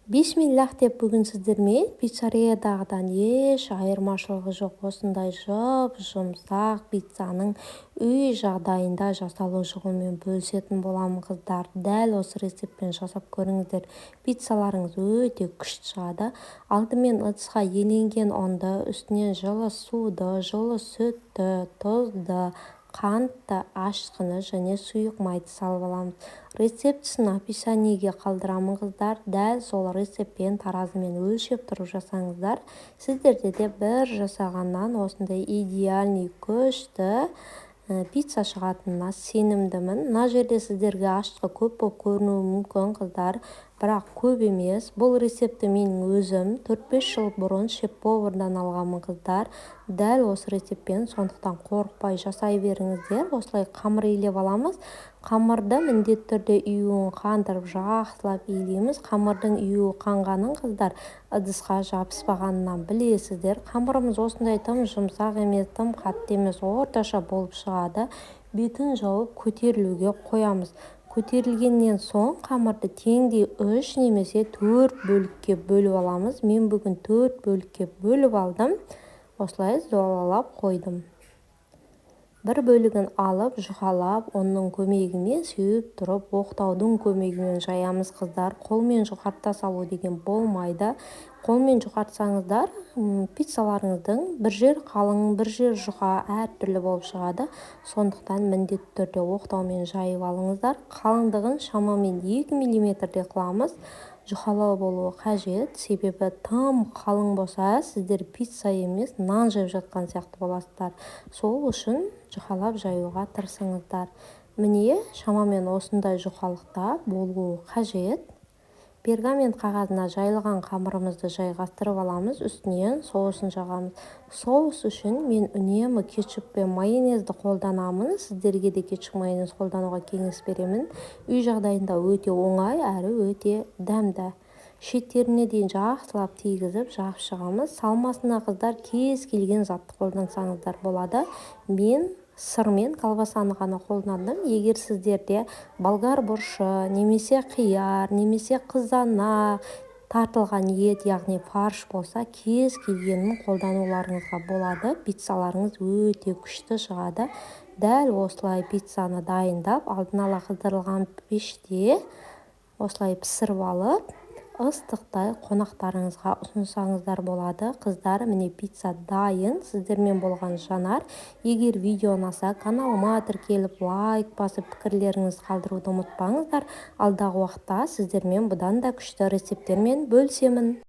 Бисмиллах деп бүгін сіздермен пиццериядағыдан еш айырмашылығы жоқ осындай жұмсақ пиццаның үй жағдайында жасалу жолымен бөлісетін боламын қыздар. Дәл осы рецептпен жасап көріңіздер. Пиццаларыңыз өте күшті шығады. Алдымен ыдысқа еленген ұнды, үстінен жылы суды, жылы сүтті, тұзды, қантты, ашқыны және сұйық майды салып аламыз. Рецептісін описаниеге қалдырамын қыздар. Дәл сол рецептпен таразымен өлшеп тұрып жасаңыздар. Сіздерде де бір жасағаннан осындай идеальный күшті пицца шығатынына сенімдімін. Мына жерде сіздерге ашқы көп болып көрінуі мүмкін қыздар, бірақ көп емес. Бұл рецепті менің өзім 4-5 жыл бұрын шеф-повардан алғанмын қыздар. Дәл осы рецептпен, сондықтан қорықпай жасай беріңіздер. Осылай қамыр илеп аламыз. Қамырды міндетті түрде июін қандырып жақсылап илейміз. Қамырдың июі қанғанын қыздар ыдысқа жабыспағанынан білесіздер. Қамырымыз осындай тым жұмсақ емес, тым қатты емес, орташа болып шығады. Бетін жауып көтерілуге қоямыз. Көтерілгеннен соң қамырды теңдей 3 немесе 4 бөлікке бөліп аламыз. Мен бүгін 4 бөлікке бөліп алдым. Осылай золалап қойдым. Бір бөлігін алып, жұқалап, оның көмегімен сүйіп тұрып, оқтаудың көмегімен жаямыз қыздар. Қолмен жұқарта салу деген болмайды. Қолмен жұқартсаңыздар, пиццаларыңыздың бір жер қалың, бір жер жұқа әртүрлі болып шығады. Сондықтан міндетті түрде оқтаумен жайып алыңыздар. Қалыңдығын шамамен 2 мм-де қыламыз. Жұқалау болуы қажет, себебі тым қалың болса, сіздер пицца емес, нан жеп жатқан сияқты боласыздар. Сол үшін жұқалап жаюға тырысыңыздар. Міне, шамамен осындай жұқалықта болуы қажет. Пергамент қағазына жайылған қамырымызды жайғастырып аламыз, үстінен соусын жағамыз. Соус үшін мен үнемі кетчуп пен майонезді қолданамын. Сіздерге де кетчуп майонез қолдануға кеңес беремін. Үй жағдайында өте оңай әрі өте дәмді. Шеттеріне дейін жақсылап тигізіп жағып шығамыз. Салмасына қыздар кез келген затты қолдансаңыздар болады. Мен сыр мен колбасаны ғана қолдандым. Егер сіздерде болгар бұрышы, немесе қияр, немесе қызанақ, тартылған ет, яғни фарш болса, кез келгенін қолдануларыңызға болады. Пиццаларыңыз өте күшті шығады. Дәл осылай пиццаны дайындап, алдын ала қыздырылған пеште осылай пісіріп алып, ыстықтай қонақтарыңызға ұсынсаңыздар болады. Қыздар, міне пицца дайын. Сіздермен болған Жанар. Егер видео ұнаса, каналыма тіркеліп, лайк басып, пікірлеріңізді қалдыруды ұмытпаңыздар. Алдағы уақытта сіздермен бұдан да күшті рецепттермен бөлісемін.